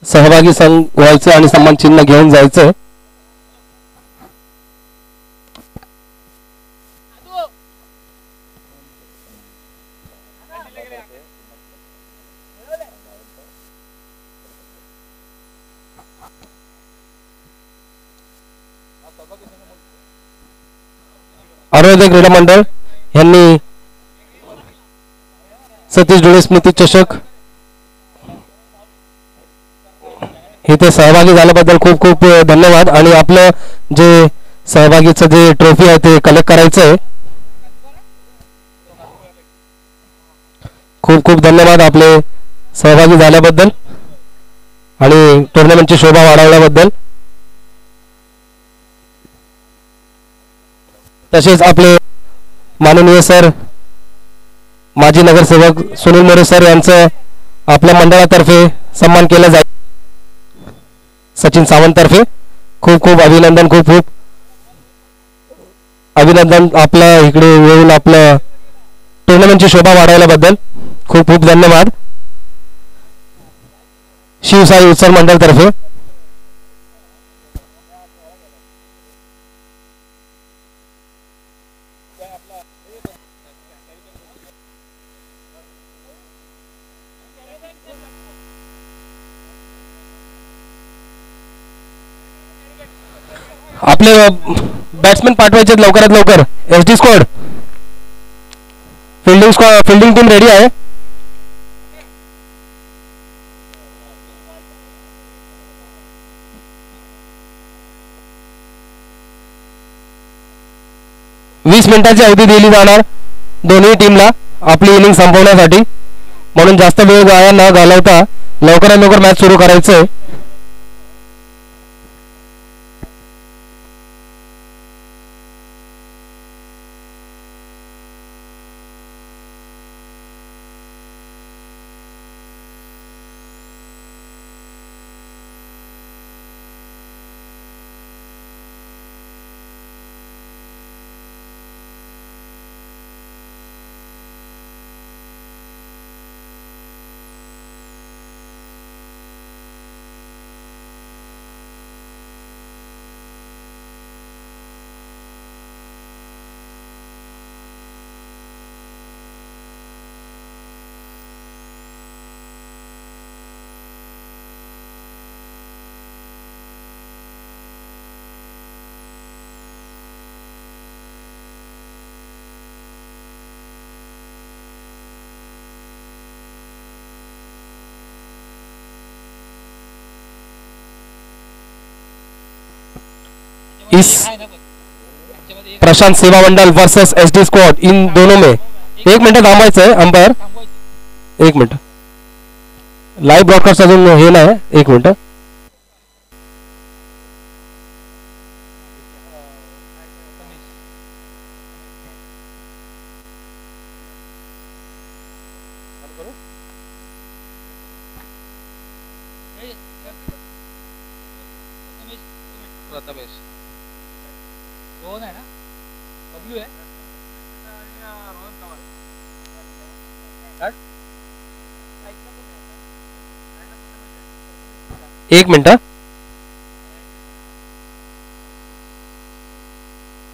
सहभागी व्हायचं आणि सन्मान चिन्ह घेऊन जायचं. अरुणोदय क्रीडा मंडळ यांनी सतीश डोळे स्मृती चषक इथे सहभागी झाल्याबद्दल खूप खूप धन्यवाद. आणि आपलं जे सहभागीचं जे ट्रॉफी आहे ते कलेक्ट करायचं आहे. खूप खूप धन्यवाद आपले सहभागी झाल्याबद्दल आणि टुर्नामेंटची शोभा वाढवल्याबद्दल. तसेच आपले माननीय सर माजी नगरसेवक सुनील मोरे सर यांचं आपल्या मंडळातर्फे सन्मान केला जाईल. सचिन सावंत तर्फे खूप खूप अभिनंदन. खूप खूप अभिनंदन आपल्या इकडे येऊन आपलं टुर्नामेंटची शोभा वाढवल्याबद्दल खूप खूप धन्यवाद. शिवसाई उत्सव मंडळ तर्फे आपले बॅट्समॅन पाठवायचे लवकरात लवकर. SD squad fielding team ready आहे. वीस मिनिटाची अवधी दिली जाणार दोन्ही टीमला आपली इनिंग संपवण्यासाठी. म्हणून जास्त वेळ वाया न घालवता लवकरात लवकर मॅच सुरू करायचंय. इस प्रशांत सेवा मंडल वर्सेस SD स्क्वाड इन दोनों में 1 मिनिट थांबायचं आहे. Umpire 1 minute. लाईव्ह ब्रॉडकास्ट अजून हे नाही. 1 मिनिट. एक मिनिट.